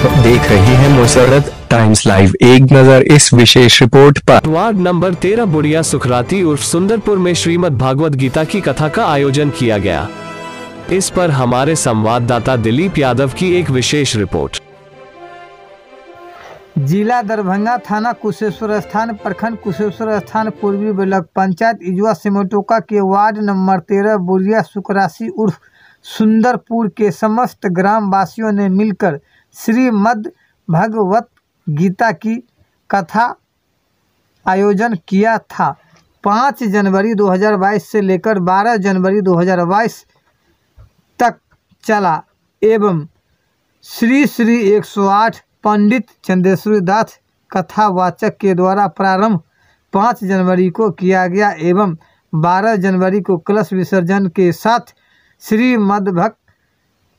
आप देख रहे हैं मुसर्रत टाइम्स लाइव। एक नजर इस विशेष रिपोर्ट पर। वार्ड नंबर 13 बुढ़िया सुखराती उर्फ सुंदरपुर में श्रीमद् भागवत गीता की कथा का आयोजन किया गया। इस पर हमारे संवाददाता दिलीप यादव की एक विशेष रिपोर्ट। जिला दरभंगा, थाना कुशेश्वर स्थान, प्रखंड कुशेश्वर स्थान, पूर्वी ब्लॉक पंचायत इजवा सिमटोका के वार्ड नंबर 13 बुढ़िया सुखराती उर्फ सुंदरपुर के समस्त ग्राम वासियों ने मिलकर श्रीमद् भगवत गीता की कथा आयोजन किया था। 5 जनवरी 2022 से लेकर 12 जनवरी 2022 तक चला एवं श्री 108 पंडित चंदेश्वरी दास कथावाचक के द्वारा प्रारंभ 5 जनवरी को किया गया एवं 12 जनवरी को कलश विसर्जन के साथ श्रीमद्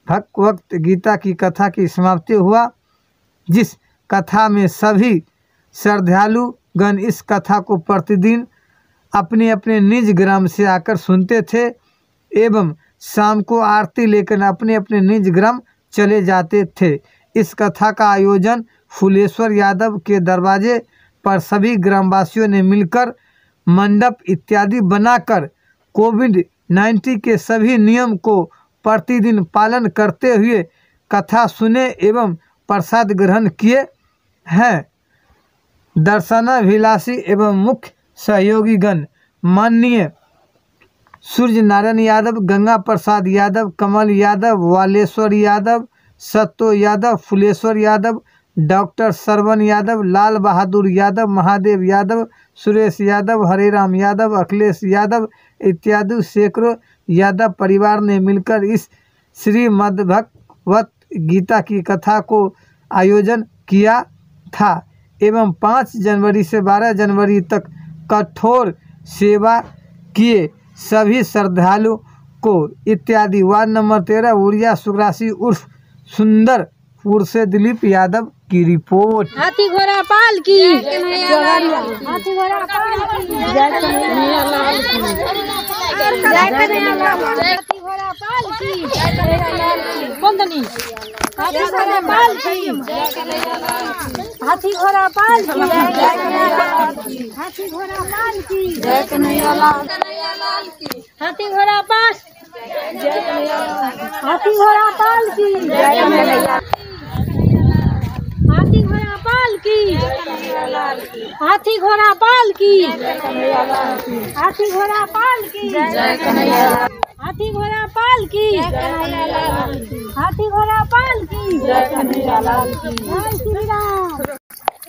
भगवत गीता की कथा की समाप्ति हुआ, जिस कथा में सभी श्रद्धालुगण इस कथा को प्रतिदिन अपने अपने निज ग्राम से आकर सुनते थे एवं शाम को आरती लेकर अपने अपने निज ग्राम चले जाते थे। इस कथा का आयोजन फुलेश्वर यादव के दरवाजे पर सभी ग्रामवासियों ने मिलकर मंडप इत्यादि बनाकर कोविड-19 के सभी नियम को प्रतिदिन पालन करते हुए कथा सुने एवं प्रसाद ग्रहण किए हैं। दर्शनाभिलाषी एवं मुख्य सहयोगीगण माननीय सूर्य नारायण यादव, गंगा प्रसाद यादव, कमल यादव, वालेश्वर यादव, सत्तो यादव, फुलेश्वर यादव, डॉक्टर श्रवण यादव, लाल बहादुर यादव, महादेव यादव, सुरेश यादव, हरेराम यादव, अखिलेश यादव इत्यादि सैकड़ों यादव परिवार ने मिलकर इस श्रीमद् भगवत गीता की कथा को आयोजन किया था एवं 5 जनवरी से 12 जनवरी तक कठोर सेवा किए सभी श्रद्धालु को इत्यादि। वार्ड नंबर 13 बुढ़िया सुखराती उर्फ सुंदरपुर से दिलीप यादव की रिपोर्ट। हाथी घोड़ा पाल की, हाथी घोड़ा पाल की, जय कन्हैया लाल की, जय कन्हैया लाल की, हाथी घोड़ा पाल की, जय कन्हैया लाल की, बंदनी हाथी घोड़ा पाल की, जय कन्हैया लाल की, हाथी घोड़ा पाल की, जय कन्हैया लाल की, हाथी घोड़ा पाल की, जय कन्हैया लाल की, हाथी घोड़ा पाल, जय कन्हैया लाल की, हाथी घोड़ा पाल की, जय कन्हैया हाथी घोड़ा पाल की, हाथी घोड़ा पाल की, हाथी घोड़ा पाल की, हाथी घोड़ा पाल की, हाथी घोड़ा पाल की, जय श्री राम।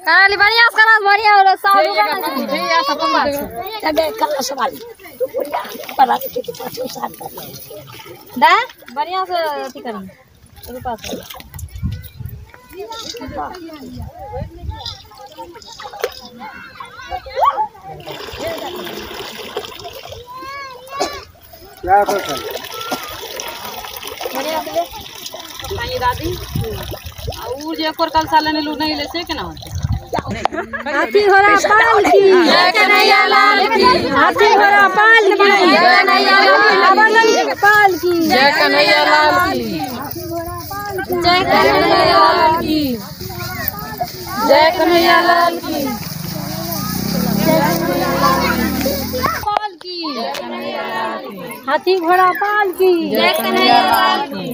काली बढ़िया करा, बढ़िया वाला साउंड गाना भैया सब बात तबे कल सवाल पड़ा के पास साथ कर दा बढ़िया से अथी करें तो पास क्या कर बढ़िया से ताई दादी और जे कोर कल साल ने लू नहीं ले से के ना हाथी घोड़ा पाल की, जय कन्हैया लाल की, हाथी घोड़ा पाल की, जय कन्हैया लाल की, जय कन्हैया लाल की, जय कन्हैया लाल की, जय कन्हैया लाल की, पाल की, हाथी घोड़ा पाल की, जय कन्हैया लाल की,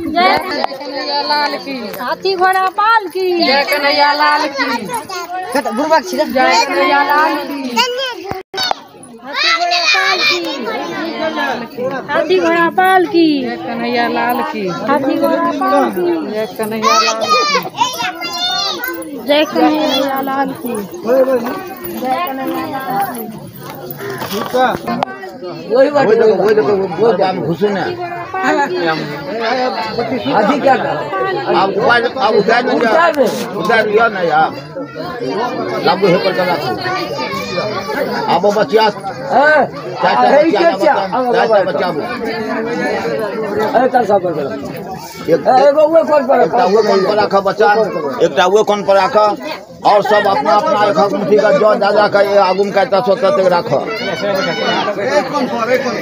जय कन्हैया लाल की, हाथी घोड़ा पाल की, जय कन्हैया लाल की, जय कन्हैया लाल की, हाथी घोड़ा पाल की, जय कन्हैया लाल की, हाथी घोड़ा पाल की, जय कन्हैया लाल की, जय कन्हैया लाल की, जय कन्हैया लाल की, वही आप घुसे ना अधिक क्या आप उतार दिया ना यार लागू है पर कला आप बच्चा बच्चा बच्चा एक कौन पर रखा और सब अपना अपना एक मुठी का जो दादा का ये आगुम कहता सोचते रख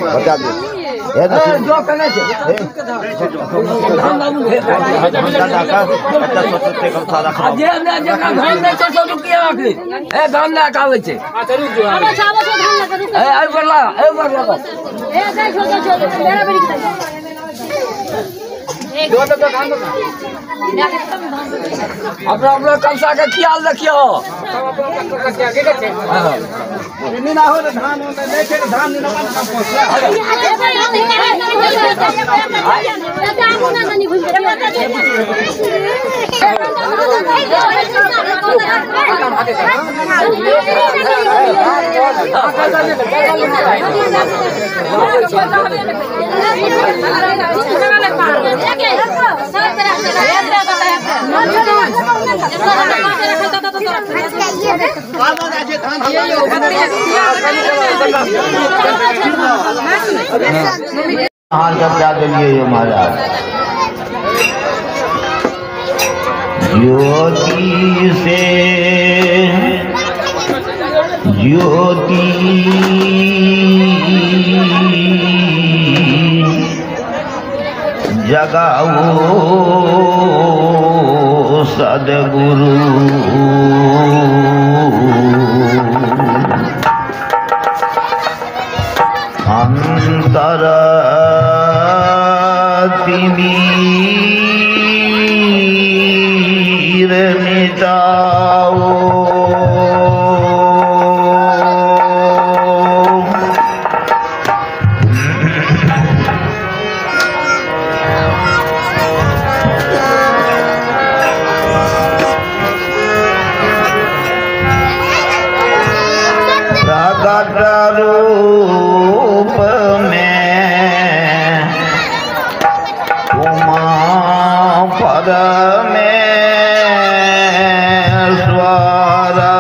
बता दो जो कने छे जे ने जगह धान ने 600 रुपया आखी ए धान ला के आवे छे रुक जो आबे धान ला के रुक ए बरला ए जाय छोड़ मेरा बेटी के दो तो धान अपना कलसा के ख्याल रखियो नहीं ना हो धान नहीं छे धान नहीं ना पहुंचला हाल का क्या दिलिए ये महाराज ज्योति से ज्योति जगाओ सदगुरु अंतर तिमीर मिटाओ प्रकट रूप में उमा पद में स्वरा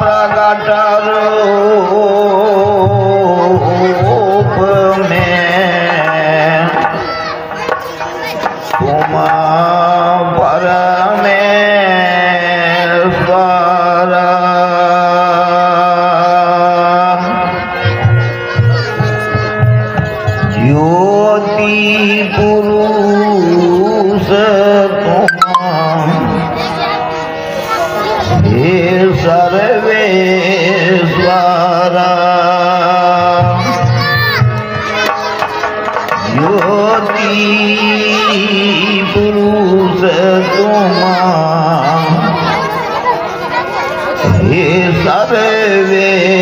प्रकट रूप में उमा पर में स्वरा ज्योति पुरुष तुम हे सर्वेश्वरा ज्योति पुरुष तुम हे सर्वेश्वरा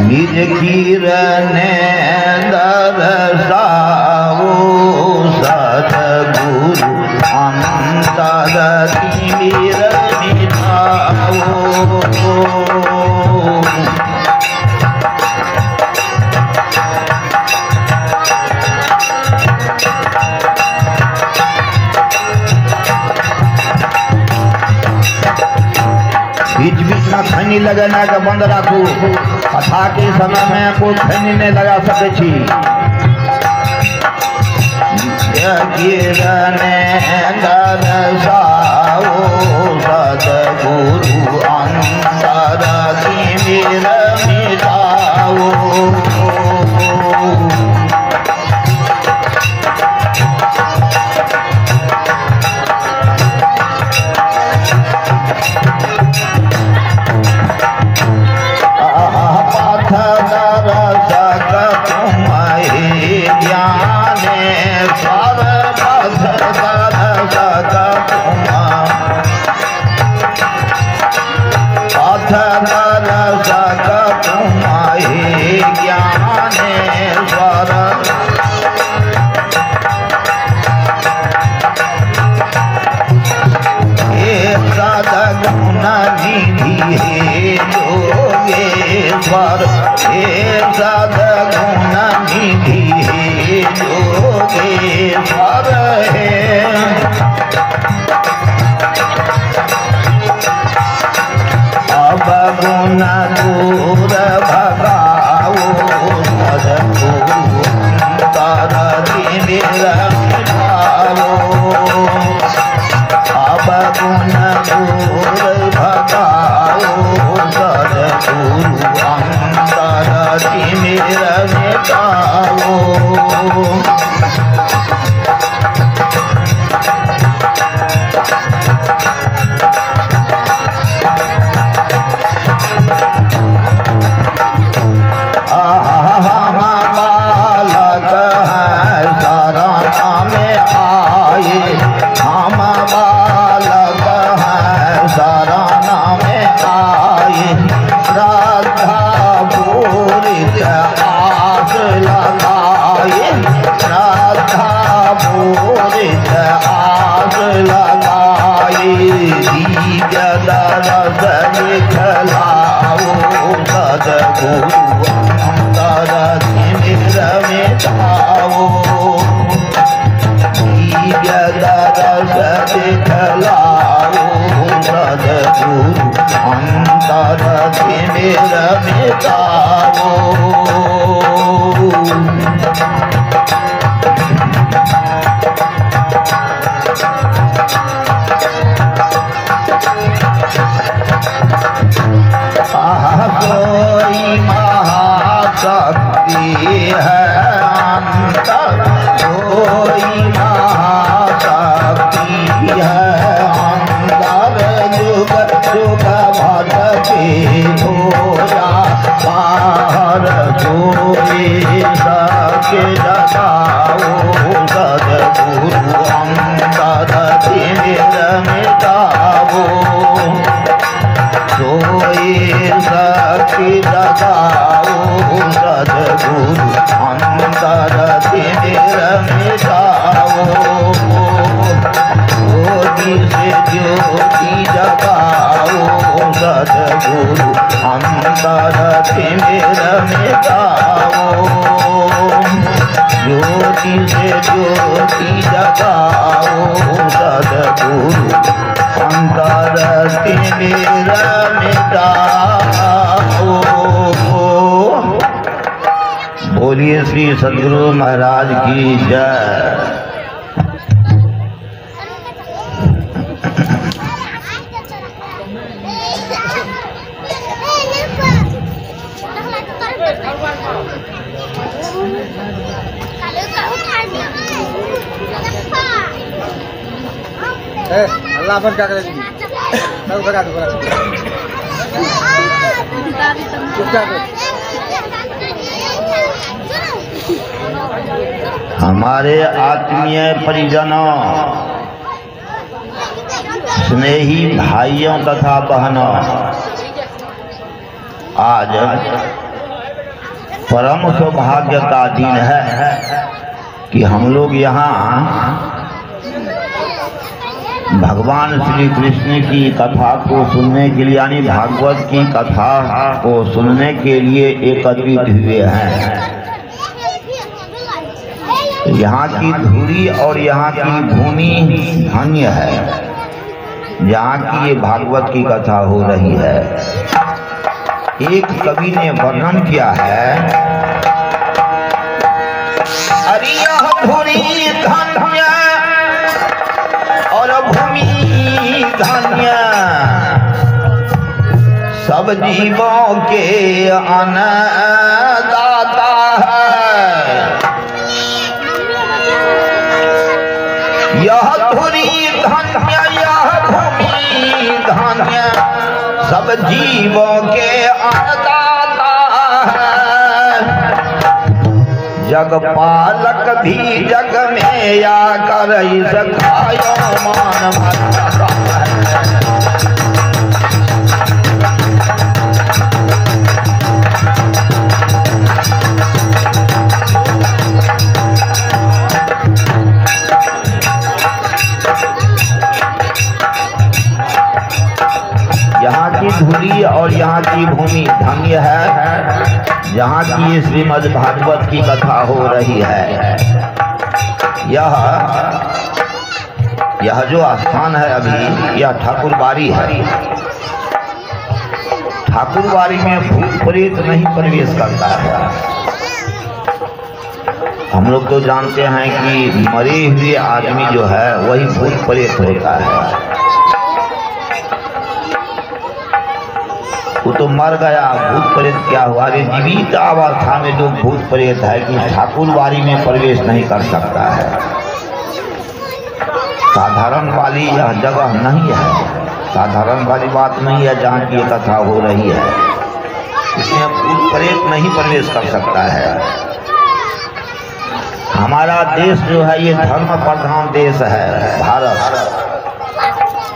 निज किरण दर्शाओ सद्गुरु अंतर तिमिर मिटाओ बीच बीच में खैनी लगना के बंद राखू कथा के समय में कोई खैनी नहीं लगा सके छी दर्शाओ सद्गुरु अंतर तिमिर मिटाओ ज्ञान सर्वध रस दिखलाओ सद्गुरु अंतर तिमिर मिटाओ रस दिखलाओ सद्गुरु अंतर तिमिर मिटाओ। कोई महाशक्ति है अंतर, कोई महाशक्ति है अंतर, जुग जुग भटके भोला बाहर कोई सके जगाओ सद्गुरु अंतर तिमिर मिटाओ। सोई सखी जगाओ सद्गुरु अंतर तिमिर मिटाओ। ज्योति से ज्योति जगाओ सद्गुरु अंतर तिमिर मिटाओ। ज्योति से ज्योति जगाओ सद्गुरु अंतर तिमिर मिटाओ। बोलिए श्री सद्गुरु महाराज की जय। अल्लाह पर क्या करेगी हमारे आत्मीय परिजनों, स्नेही भाइयों तथा बहनों, आज परम सौभाग्य का दिन है कि हम लोग यहाँ भगवान श्री कृष्ण की कथा को सुनने के लिए, यानी भागवत की कथा को सुनने के लिए एकत्रित हुए हैं। यहाँ की धूरी और यहाँ की भूमि धन्य है, जहाँ की ये भागवत की कथा हो रही है। एक कवि ने वर्णन किया है, अरे यह धूरी धन्य और भूमि धन्य, सब जीवों के अन्नदाता है। यह धुरी धन्य यह भूमि धन्य, सब जीवों के अन्नदाता है। जग पालक भी जग में आकर इस खायो मान मरता है। यहाँ की धूली और यहाँ की भूमि धन्य है, जहाँ की श्रीमद् भागवत की कथा हो रही है। यह जो स्थान है अभी, यह ठाकुरबाड़ी है। ठाकुरबाड़ी में भूत प्रेत नहीं प्रवेश करता है। हम लोग तो जानते हैं कि मरे हुए आदमी जो है वही भूत प्रेत होता है। वो तो मर गया, भूत प्रेत क्या हुआ? अरे जीवित अवस्था में जो भूत प्रेत है कि ठाकुरबाड़ी में प्रवेश नहीं कर सकता है। साधारण वाली यह जगह नहीं है, साधारण वाली बात नहीं है जहाँ की कथा हो रही है। इसमें भूत प्रेत नहीं प्रवेश कर सकता है। हमारा देश जो है ये धर्म प्रधान देश है, भारत।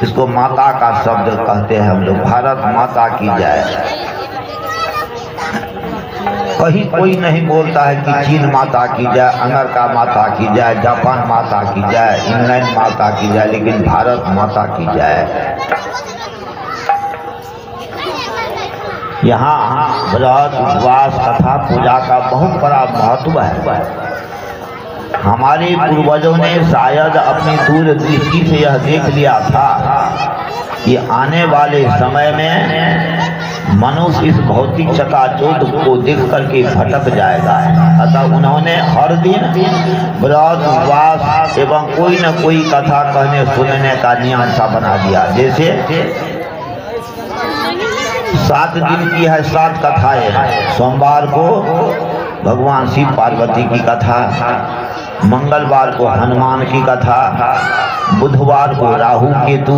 इसको माता का शब्द कहते हैं हम लोग। भारत माता की जय। कहीं कोई नहीं बोलता है कि चीन माता की जय, अमेरिका माता की जय, जापान माता की जय, इंग्लैंड माता की जय, लेकिन भारत माता की जय। यहाँ व्रत उपवास कथा पूजा का बहुत बड़ा महत्व है। हमारे पूर्वजों ने शायद अपनी दूरदृष्टि से यह देख लिया था कि आने वाले समय में मनुष्य इस भौतिक चकाचौंध को देख करके भटक जाएगा। अतः उन्होंने हर दिन व्रत उपवास एवं कोई न कोई कथा कहने सुनने का नियम सा बना दिया। जैसे 7 दिन की है 7 कथाएं। सोमवार को भगवान शिव पार्वती की कथा, मंगलवार को हनुमान की कथा, बुधवार को राहु केतु,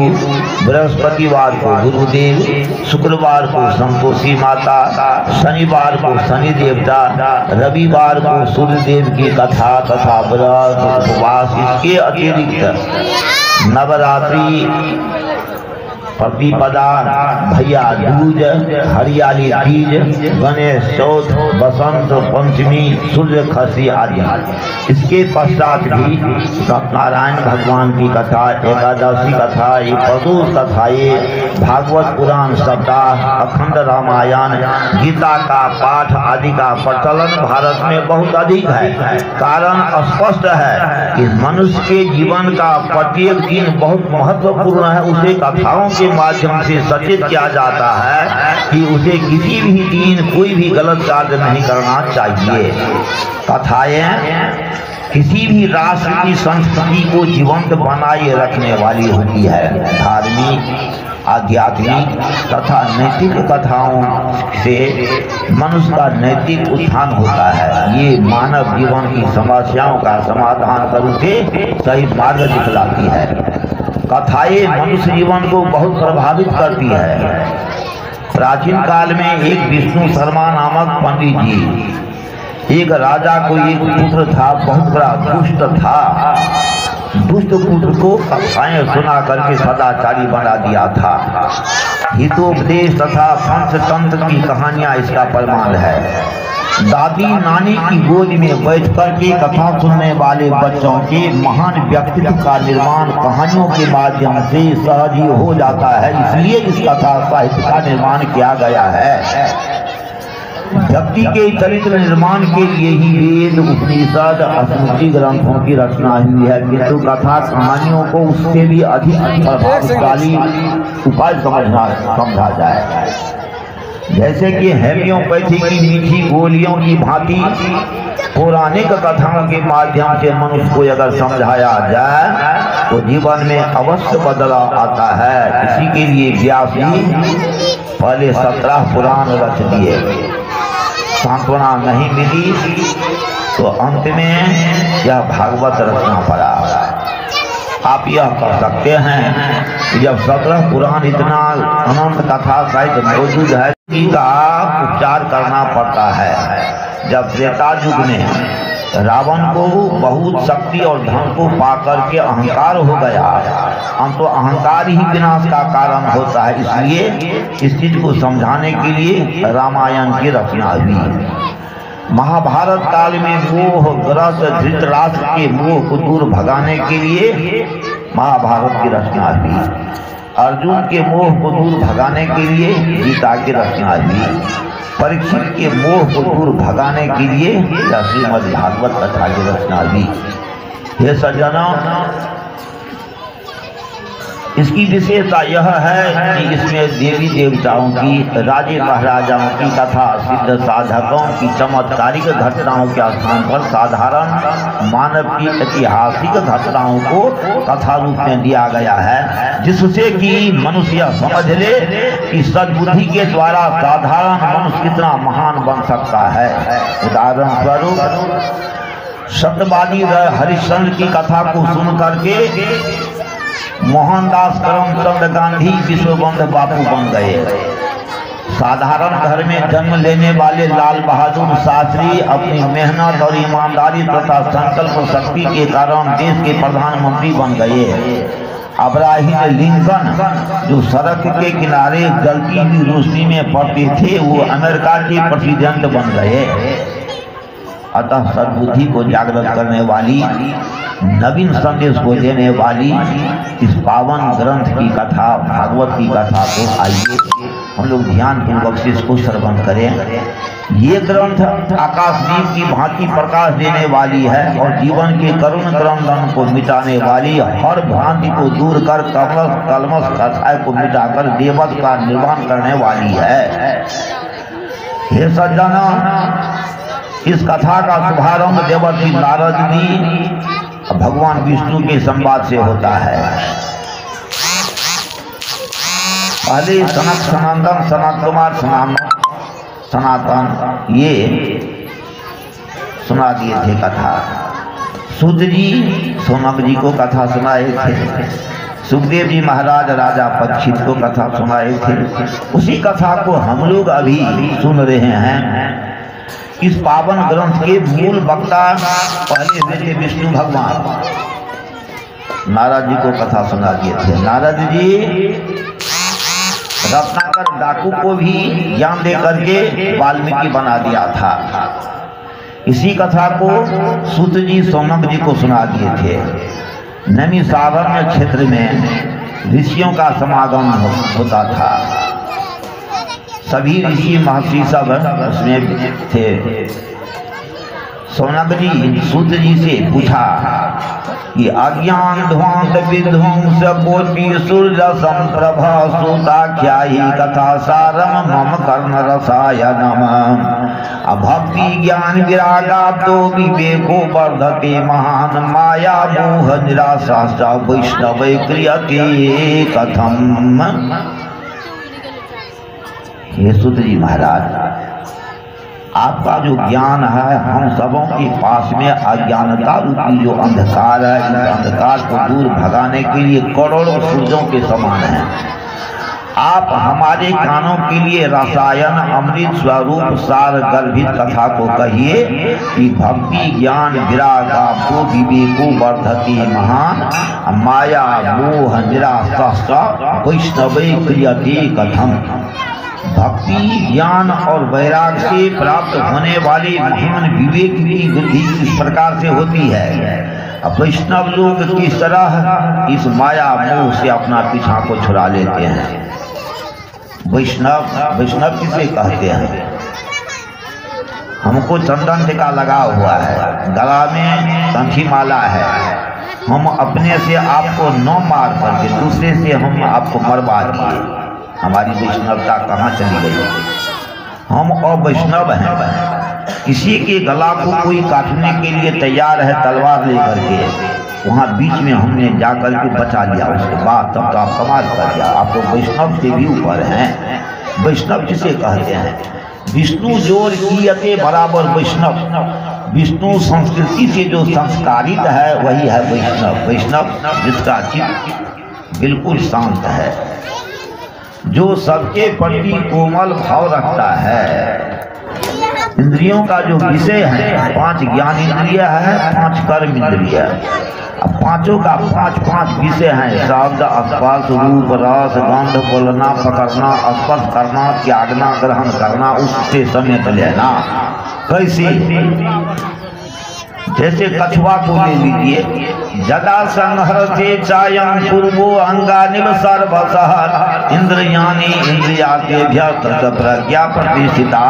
बृहस्पतिवार को गुरुदेव, शुक्रवार को संतोषी माता, शनिवार को शनि देवता, रविवार को सूर्यदेव की कथा तथा व्रत उपवास। इसके अतिरिक्त नवरात्रि, प्रतिपदा, भैया दूज, हरियाली तीज, गणेश चौथ, बसंत पंचमी, सूर्य खसी आदि। इसके पश्चात भी सत्यनारायण भगवान की कथा, एकादशी कथा, ये प्रदोष कथा, ये भागवत पुराण सप्ताह, अखंड रामायण, गीता का पाठ आदि का प्रचलन भारत में बहुत अधिक है। कारण स्पष्ट है कि मनुष्य के जीवन का प्रत्येक दिन बहुत महत्वपूर्ण है। उसे कथाओं के माध्यम से सचेत किया जाता है कि उसे किसी भी दिन कोई भी गलत कार्य नहीं करना चाहिए। कथाएं किसी भी राष्ट्र की संस्कृति को जीवंत बनाए रखने वाली होती है। धार्मिक, आध्यात्मिक तथा नैतिक कथाओं से मनुष्य का नैतिक उत्थान होता है। ये मानव जीवन की समस्याओं का समाधान करके सही मार्ग दिखलाती है। कथाएं मनुष्य जीवन को बहुत प्रभावित करती है। प्राचीन काल में एक विष्णु शर्मा नामक पंडित जी, एक राजा को एक पुत्र था, बहुत बड़ा दुष्ट था। दुष्ट पुत्र को कथाएं सुना करके सदाचारी बना दिया था। हितोपदेश तथा पंचतंत्र की कहानियां इसका प्रमाण है। दादी नानी की गोद में बैठ कर के कथा सुनने वाले बच्चों के महान व्यक्तित्व का निर्माण कहानियों के माध्यम से सहज ही हो जाता है। इसलिए इस कथा साहित्य का निर्माण किया गया है। व्यक्ति के चरित्र निर्माण के लिए ही वेद, उपनिषद, स्मृति ग्रंथों की रचना हुई है, किंतु कथा कहानियों को उससे भी अधिक प्रभावशाली उपाय समझा जाए। जैसे कि होम्योपैथी की मीठी गोलियों की भांति पौराणिक कथाओं के माध्यम से मनुष्य को अगर समझाया जाए तो जीवन में अवश्य बदलाव आता है। इसी के लिए व्यास जी पहले 17 पुराण रच दिए। सांत्वना नहीं मिली तो अंत में यह भागवत रचना पड़ा। आप यह कह सकते हैं कि जब 17 पुराण इतना अनंत कथा साहित्य मौजूद है, इसका उपचार करना पड़ता है। जब त्रेता युग में रावण को बहुत शक्ति और धन को पाकर के अहंकार हो गया, हम तो अहंकार ही विनाश का कारण होता है। इसलिए इस चीज को समझाने के लिए रामायण की रचना हुई। महाभारत काल में मोहग्रस्त धृतराष्ट्र के मोह को दूर भगाने के लिए महाभारत की रचना हुई। अर्जुन के मोह को दूर भगाने के लिए गीता की रचना हुई। परीक्षित के मोह को दूर भगाने के लिए श्रीमद् भागवत कथा की रचना हुई। ये सज्जनों, इसकी विशेषता यह है कि इसमें देवी देवताओं की, राजे महाराजाओं की कथा, सिद्ध साधकों की चमत्कारिक घटनाओं के स्थान पर साधारण मानव की ऐतिहासिक घटनाओं को कथा रूप में दिया गया है, जिससे कि मनुष्य समझ ले कि सद्बुद्धि के द्वारा साधारण मनुष्य कितना महान बन सकता है। उदाहरण स्वरूप सत्यवादी हरिश्चंद्र की कथा को सुन करके मोहनदास करमचंद गांधी विश्वबंधु बापू बन गए। साधारण घर में जन्म लेने वाले लाल बहादुर शास्त्री अपनी मेहनत और ईमानदारी तथा संकल्प शक्ति के कारण देश के प्रधानमंत्री बन गए। अब्राहम लिंकन जो सड़क के किनारे जलती हुई रोशनी में पड़ते थे, वो अमेरिका के प्रेसिडेंट बन गए। अतः सद्बुद्धि को जागृत करने वाली, नवीन संदेश को देने वाली इस पावन ग्रंथ की कथा, भागवत की कथा को आइए हम लोग ध्यान पूर्वक से इसको श्रवण करें। ये ग्रंथ आकाशदीप की भांति प्रकाश देने वाली है और जीवन के करुण क्रंदन को मिटाने वाली, हर भ्रांति को दूर कर कलमश कथाएं को मिटाकर देवत का निर्माण करने वाली है। हे सज्जनों, इस कथा का शुभारंभ देवर्षि नारद जी भगवान विष्णु के संवाद से होता है। पहले सनत सनंदन सनत कुमार सनातन ये सुना दिए थे कथा। सूत जी सोनक जी को कथा सुनाए थे। सुखदेव जी महाराज राजा परीक्षित को कथा सुनाए थे। उसी कथा को हम लोग अभी सुन रहे हैं। इस पावन ग्रंथ के मूल वक्ता पहले हुए थे विष्णु भगवान। नारद जी को कथा सुना दिए थे। नारद जी रत्नाकर डाकू को भी ज्ञान दे करके वाल्मीकि बना दिया था। इसी कथा को सूत जी सोनक जी को सुना दिए थे। नैमिषारण्य क्षेत्र में ऋषियों का समागम होता था। सभी ऋषि महर्षि सब उसमें थे। सोनक जी सूत जी से पूछा कि अज्ञान ध्वांत विध्वंस कोटि सूर्य संप्रभा सुताख्यायी कथा सारम मम कर्ण रसायनम भक्ति ज्ञान विरागाब्दो विवेको वर्धते महान माया मोह निराशा वैष्णव क्रियते कथम। हे सूत जी महाराज, आपका जो ज्ञान है हम सबों के पास में अज्ञानता रूपी जो अंधकार है, इस अंधकार को दूर भगाने के लिए करोड़ों सूर्यों के समान है। आप हमारे कानों के लिए रसायन अमृत स्वरूप सार गर्भित कथा को कहिए कि भक्ति ज्ञान विराग आपको विवेको वर्धती महान माया मोह निराशा वैष्णव क्रियते कथम। भक्ति ज्ञान और वैराग से प्राप्त होने वाली महान विवेक की वृद्धि इस प्रकार से होती है। अब वैष्णव लोग किस तरह इस माया मोह से अपना पीछा को छुड़ा लेते हैं। वैष्णव किसे कहते हैं? हमको चंदन टीका लगा हुआ है, गला में कंठी माला है, हम अपने से आपको न मार करके दूसरे से हम आपको मरवा दिए। हमारी वैष्णवता कहाँ चली गई? हम अवैष्णव हैं। किसी के गला को कोई काटने के लिए तैयार है तलवार लेकर के, वहाँ बीच में हमने जाकर के बचा लिया। उसके बाद तब तो आप कमाल कर दिया, आप तो वैष्णव से भी ऊपर हैं। वैष्णव किसे कहते हैं? विष्णु जोर कीयते बराबर वैष्णव। विष्णु संस्कृति से जो संस्कारित है वही है वैष्णव। वैष्णव जिसका चित्त बिल्कुल शांत है, जो सबके प्रति कोमल भाव रखता है। इंद्रियों का जो विषय है, 5 ज्ञान इंद्रिय है, 5 कर्म इंद्रिय। अब पांचों का 5 विषय हैं। शब्द स्पर्श रूप रस गंध बोलना पकड़ना स्पर्श करना त्यागना ग्रहण करना, उससे समेत लेना। कैसे? जैसे कछुआ को ले लीजिए, जदा संहरते चायं पूर्वो अंगानिव सर्वसः इंद्रियाणि इंद्रियार्थेभ्यः प्रज्ञा प्रतिष्ठिता।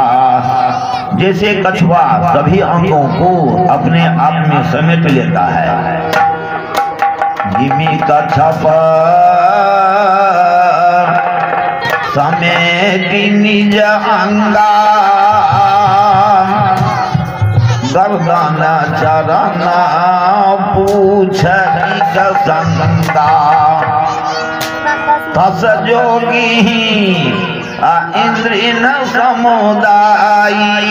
जैसे कछुआ सभी अंगों को अपने आप में समेट लेता है। जिमी कछप समेति निज अंगा गर्दन चरण पूछ संगा तस जोगी इंद्रिय न समुदायी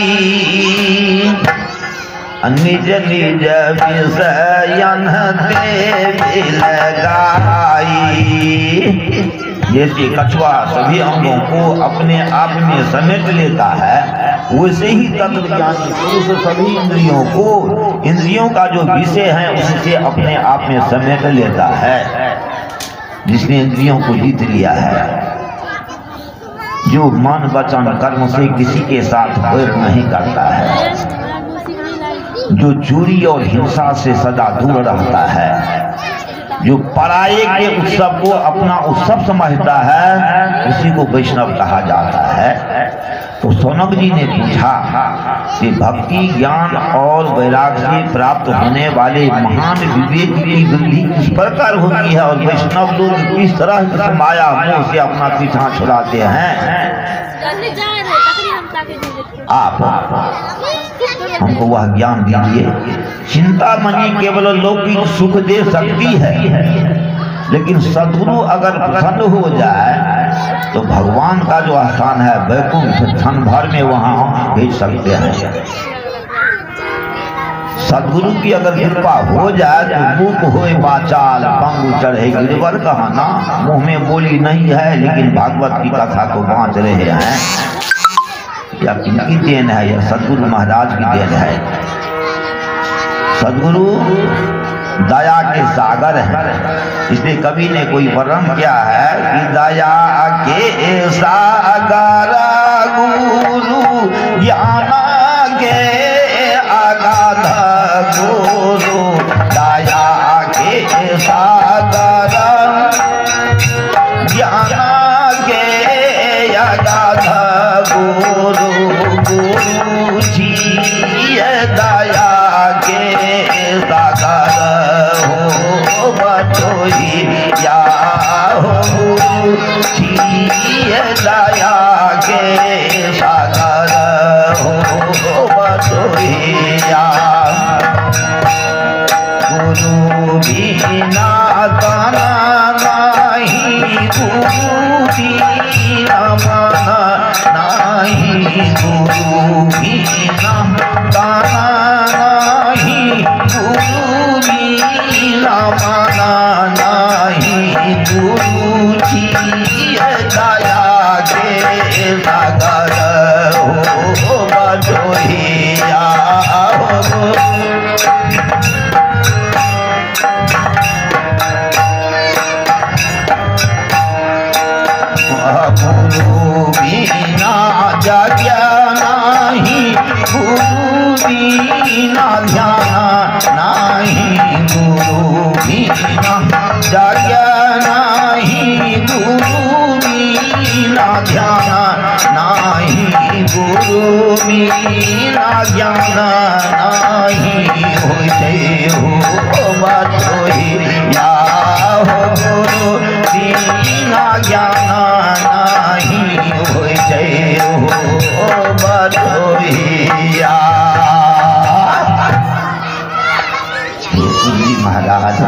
निज निज विषयन देवी लगाई। जैसे कछुआ सभी अंगों को अपने आप में समेट लेता है, वैसे ही तत्वज्ञानी पुरुष सभी इंद्रियों को, इंद्रियों का जो विषय है उससे अपने आप में समेट लेता है। जिसने इंद्रियों को जीत लिया है, जो मन वचन कर्म से किसी के साथ वैर नहीं करता है, जो चोरी और हिंसा से सदा दूर रहता है, जो पराये के उत्सव को अपना उत्सव समझता है उसी को वैष्णव कहा जाता है। तो सौनक जी ने पूछा कि भक्ति ज्ञान और वैराग्य से प्राप्त होने वाले महान विवेक की वृद्धि किस प्रकार होती है और वैष्णव लोग किस तरह इस माया मोह से अपना पीछा छुड़ाते हैं, आप हमको वह ज्ञान दीजिए। चिंतामणि केवल लौकिक सुख दे सकती है, लेकिन सद्गुरु अगर प्रसन्न हो जाए तो भगवान का जो स्थान है वैकुंठ क्षण भर में वहां भेज सकते हैं। सद्गुरु की अगर कृपा हो जाए तो मूक होए बाचाल पंगु चढ़े गिरवर कहना, मुंह में बोली नहीं है लेकिन भागवत की कथा को बांच रहे हैं। या किनकी देन है? यह सद्गुरु महाराज की देन है। सद्गुरु दया के सागर है, इसलिए कवि ने कोई वर्णन किया है कि दया के सागर गुरु ज्ञान के अगाध गुरु, दया के सागर ज्ञान के अगाध गुरु, गुरु जी दया के सागर हो बटोहिया हो, गुरु जी दया के सागर हो बटोहिया। गुरु बिना तना नहीं, गुरु बिना माना नहीं, गुरु बिना तना नहीं, गुरु बिना माना नहीं, गुरु जी दया के सागर हो बटोहिया हो। गुरु बिना जग नहीं, गुरु बिना ध्यान नहीं, गुरु बिना जग नहीं, गुरु बिना ध्यान नहीं, गुरु बिना ज्ञान नहीं, होते हो बटोहिया हो, गुरु बिना ज्ञान नहीं, होते हो बटोहिया। जी महाराज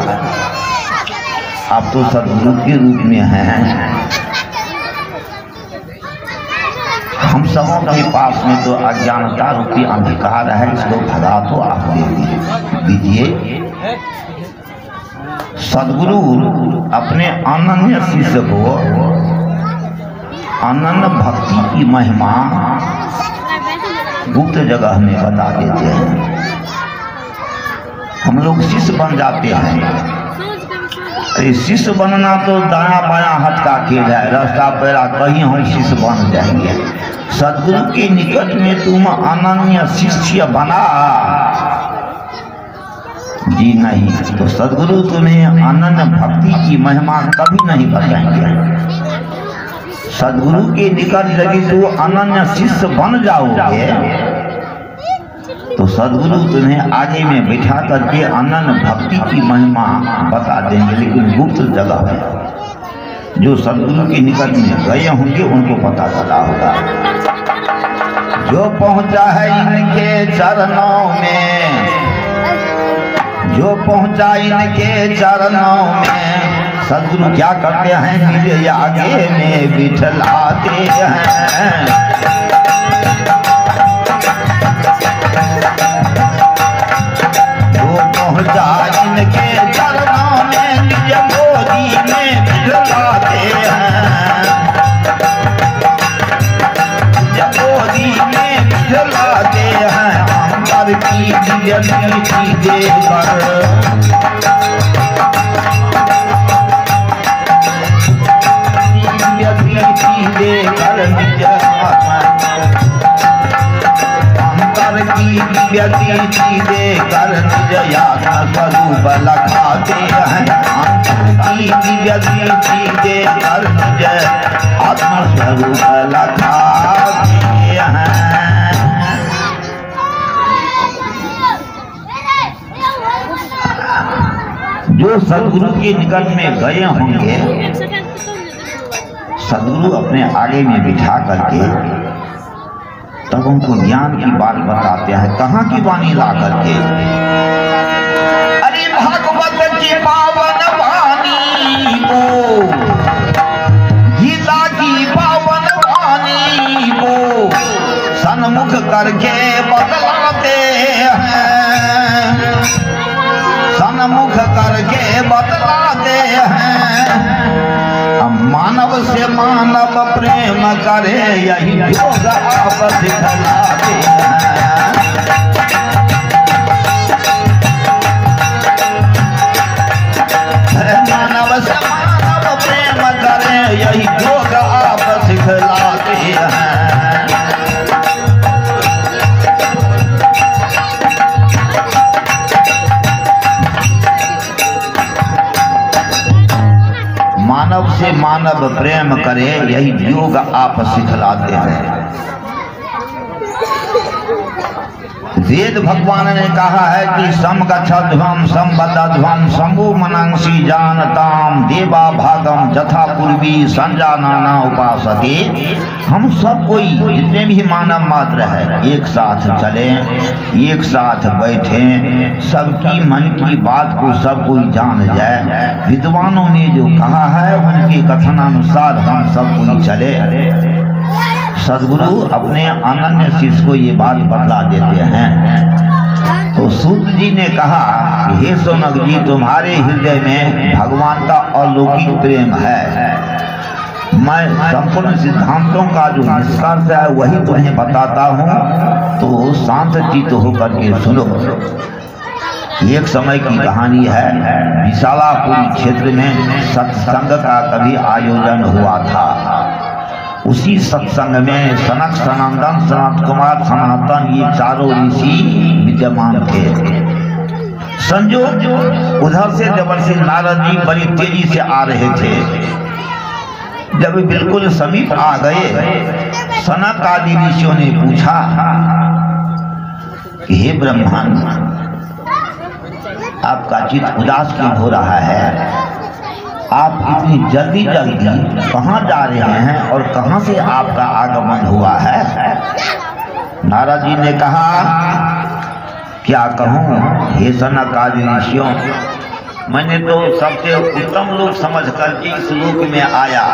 आप तो सद्गुरु के रूप में हैं, हम सबों के पास में तो अज्ञानता रूपी अंधकार है, इसको भगा तो आप दे दीजिए। सद्गुरु अपने अनन्य शिष्य को अनन्य भक्ति की महिमा गुप्त जगह में बता देते हैं। हम लोग शिष्य बन जाते हैं। अरे शिष्य बनना तो दाया बाया हाथ का खेल है, रास्ता पैरा कहीं हम शिष्य बन जाएंगे। सद्गुरु के निकट में तुम अनन्य शिष्य बना जी नहीं, तो सद्गुरु तुम्हें अनन्य भक्ति की महिमा कभी नहीं बताएंगे। सद्गुरु के निकट यदि तो अनन्य शिष्य बन जाओगे तो सद्गुरु तुम्हें आगे में बैठा करके अनन्य भक्ति की महिमा बता देंगे, लेकिन गुप्त जगह है। जो सद्गुरु के निकट में गए होंगे उनको पता चला होगा। जो पहुंचा है इनके चरणों में, जो पहुंचा इनके चरणों में, सद्गुरु क्या करते हैं निज आगे में बिठलाते हैं। पहुंचा इनके चरणों में निज गोदी में बिठलाते हैं, निज गोदी में बिठलाते हैं। अंबर की दिव्य देकर देकर निज अंतर की व्यतीति देकर निज यात्रा स्वरूप लखाते हैं। रीति दे कर मुझे आत्मस्वरूप लखा दिए हैं। जो सदगुरु के निकट में गए होंगे, सदगुरु अपने आगे में बिठा करके तब उनको ज्ञान की बात बताते हैं। कहाँ की वाणी ला करके, अरे भागवत की पावन वाणी को, गीता की पावन वाणी को सन्मुख करके बतलाते हैं, सन्मुख करके बतलाते हैं। मानव से मानव प्रेम करे यही योग आप दिखलाते हैं। मानव से मानव प्रेम करे यही योग आप सिखलाते हैं। मानव से मानव प्रेम करे यही योग आप सिखलाते हैं। वेद भगवान ने कहा है कि समगच्छध्वम संबद्धध्वम शंभु मनंसी जानताम देवा भागम जथा पूर्वी संजानाना उपासते। हम सब कोई जितने भी मानव मात्र है एक साथ चले, एक साथ बैठे, सबकी मन की बात को सब कोई जान जाए। विद्वानों ने जो कहा है उनके कथनानुसार हम सब कोई चले। सदगुरु अपने अनन्य शिष्य को ये बात बतला देते हैं। तो सूत जी ने कहा कि हे सोनक जी, तुम्हारे हृदय में भगवान का अलौकिक प्रेम है। मैं संपूर्ण सिद्धांतों का जो निष्कर्ष है वही तुम्हें बताता हूँ, तो शांत चित्त होकर के सुनो। एक समय की कहानी है। विशालापुर क्षेत्र में सत्संग का कभी आयोजन हुआ था। उसी सत्संग में सनक, सनंदन, सनत कुमार, सनातन ये चारों ऋषि विद्यमान थे। संजोग उधर से जबरदस्ती नारद जी बड़ी तेजी से आ रहे थे। जब बिल्कुल समीप आ गए, सनक आदि ऋषियों ने पूछा कि हे ब्रह्मन, आपका चित्त उदास क्यों हो रहा है? आप इतनी जल्दी जल्दी कहाँ जा रहे हैं और कहाँ से आपका आगमन हुआ है? नारद जी ने कहा, क्या कहूँ हे सनक आदि ऋषियों, मैंने तो सबसे उत्तम लोग समझ करके इस लोक में आया।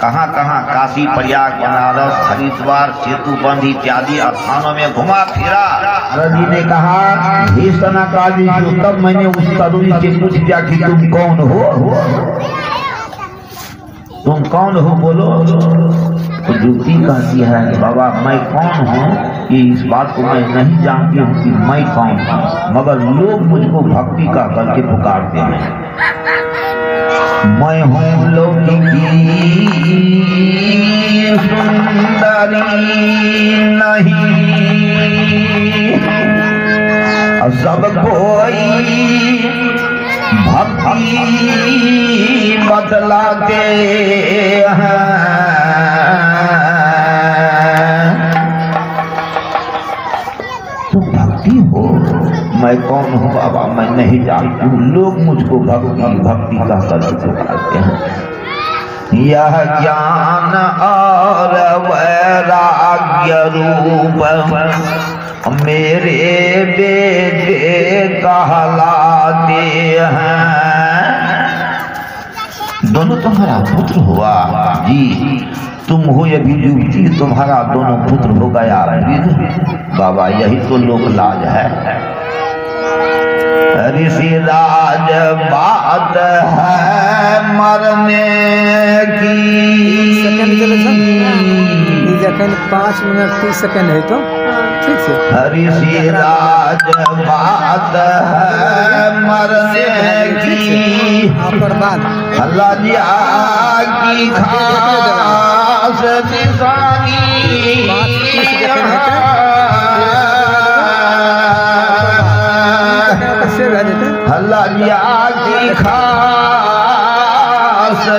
कहाँ कहाँ काशी, प्रयाग, बनारस, हरिद्वार, सेतुबंध इत्यादि स्थानों में घुमा फिरा। नारद जी ने कहा, हे सनक आदि ऋषियों, तब मैंने उस तरुणी से पूछ दिया कि तुम कौन हो? तुम कौन हो बोलो? तो युवती कहती है, बाबा मैं कौन हूँ ये इस बात को मैं नहीं जानती हूँ कि मैं कौन हूँ, मगर लोग मुझको भक्ति का करके पुकारते हैं। मैं हूँ लौकिकी सुंदरी नहीं, सब कोई भक्ति बतलाते हैं। तो भक्ति हो, मैं कौन हूँ बाबा मैं नहीं जानती हूँ, लोग मुझको भक्ति का करके पुकारते हैं। यह ज्ञान और वैराग्य रूप मेरे बेटे कहलाते हैं। दोनों तुम्हारा पुत्र हुआ जी, तुम हो अभी युवती, तुम्हारा दोनों पुत्र हो गया वृद्ध। बाबा यही तो लोक लाज है। ऋषि राज बात है मरने की। 5 मिनट 30 सेकंड है तो ठीक है। ऋषि राज बात है मरने की, लज्जा की खास निशानी। लज्जा की खास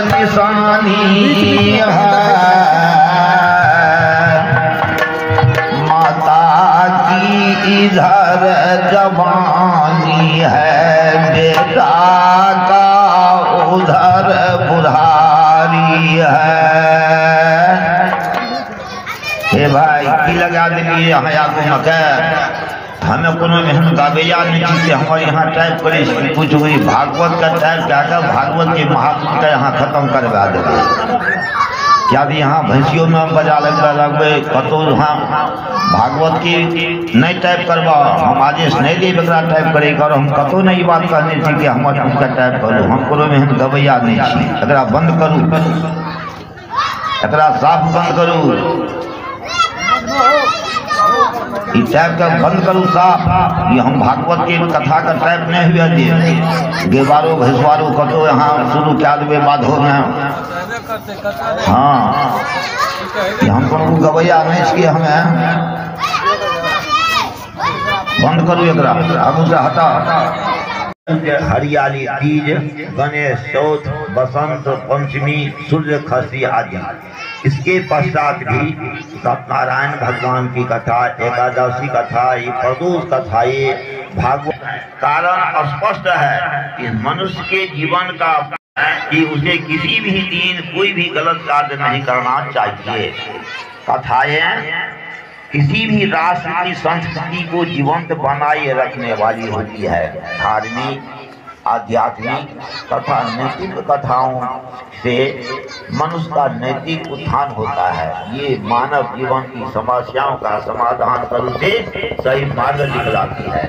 निशानी है, माता की इधर जवानी है, बेटा का उधर बुढ़ारी है। हे भाई की लगा दिली यहाँ आगू मके हमें कोनो मेहनत कागजा नहीं चीज हमारे यहाँ टाइप करे कुछ हुई भागवत का टाइप क्या कर भागवत के महात्म का यहाँ खत्म करवा देगा। क्या भी यहाँ भैंसियों में हम बजा लगबे कतो हाँ भागवत की नहीं टाइप करवा हम आदेश नहीं दे बकरा टाइप करे और हम कतो नहीं बात कहने छी कि हमारे उनका टाइप करूँ हम कोनो मेहनत गवैया नहीं छी। एकरा बंद करूँ, एकरा साफ बंद करूँ, टाइप का बंद करूँ साफ। ये हम भागवत के कथा का टाइप नहीं हुआ दे गेवारो भैंसवारो कतो यहाँ शुरू क्या देवे बाधो में। हाँ हम कोनो गवैया नहीं छी, हमें बंद करूँ एकरा आगू से हटा। हरियाली तीज, गणेश चौथ, बसंत पंचमी, सूर्य खस्ती आदि। इसके पश्चात भी सत्यनारायण भगवान की कथा, एकादशी कथा, ये प्रदोष कथा, ये भागवत कारण स्पष्ट है कि मनुष्य के जीवन का कि उसे किसी भी दिन कोई भी गलत कार्य नहीं करना चाहिए। कथाएं किसी भी राष्ट्र की संस्कृति को जीवंत बनाए रखने वाली होती है। धार्मिक, आध्यात्मिक तथा नैतिक कथाओं से मनुष्य का नैतिक उत्थान होता है। ये मानव जीवन की समस्याओं का समाधान कर उसे सही मार्ग दिखलाती है।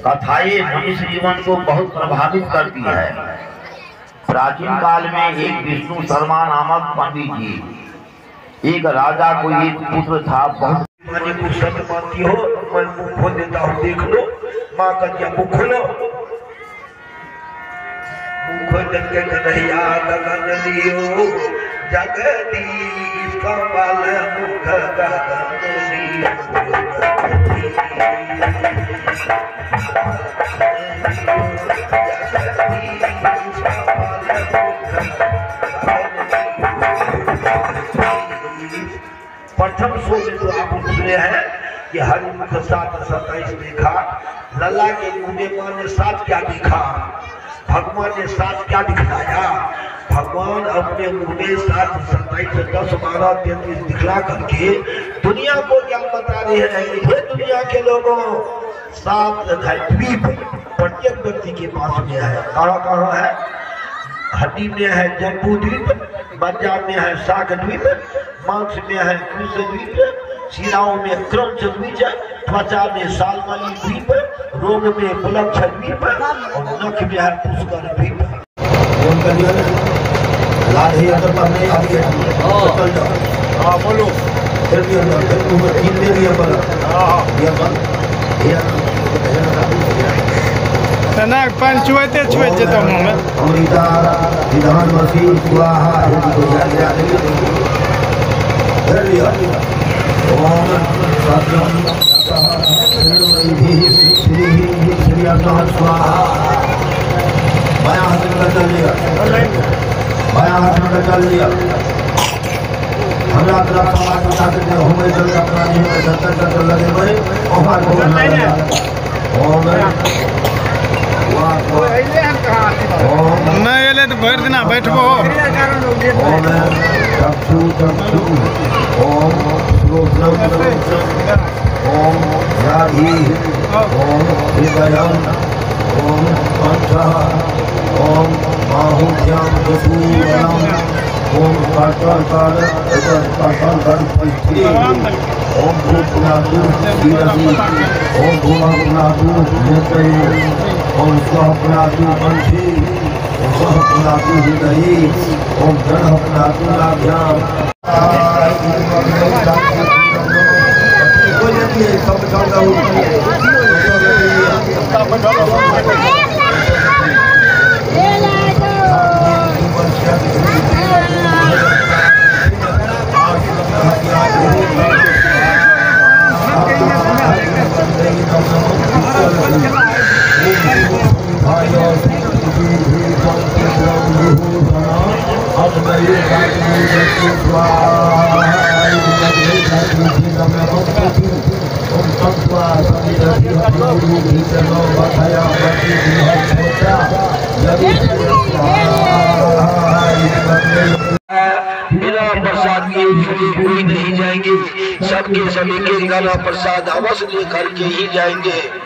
कथाएं मनुष्य जीवन को बहुत प्रभावित करती है। प्राचीन काल में एक विष्णु शर्मा नामक पंडित जी, एक राजा को एक पुत्र था। बहुत सत्य मानती हो मैं मुंह खोल देता हूँ, देख लो। माँ का क्या मुंह खोलो, मुंह खोल के कन्हैया गगन लियो, जगदीश कमल मुख गगन लियो। प्रथम शो में तो आप सुने हैं कि हरिमुख 7:27 देखा, लल्ला के मुंह में मां ने 7 क्या देखा, भगवान ने 7 क्या दिखलाया। भगवान अपने मुंह में 7:27 से 10, 12, 33 दिखला करके दुनिया को क्या बता रहे हैं कि हे दुनिया के लोगों, 7 द्वीप प्रत्येक व्यक्ति के पास में है। कहाँ है? हड्डी में है जम्बू द्वीप, बच्चा में है शाक द्वीप, मांस में है कुश द्वीप, शिराओं में क्रंच द्वीप, त्वचा में सालमली द्वीप, रोग में बुलक्ष द्वीप और नख में है पुष्कर द्वीप। बोलो पंचुते छुए जेतो मुंह में बायां हाथ में कर लिया, बायां हाथ में कर लिया। हमरा तरफ समाज के साथ जो होवे जल का प्राणी में जतन कर लगे भाई ओहर को नहीं एले तो भर दिना बैठबो। ओम चक्षु चक्षु, ओम ओम राधी, ओम हृदयम, ओम पंचः, ओम बाहुभ्याम चतुर्भुजम, ओम कर्तल ओम भूतनादु शीरसी, ओम भूमनादु नेत्रे, ओम स्वप्नादु कंठी, ओम स्वप्नादु हृदये, ओम गणपनादु नाभ्याम। बिना प्रसाद के कोई नहीं जाएंगे, सबके सभी के गाना प्रसाद अवश्य लेकर के ही जाएंगे।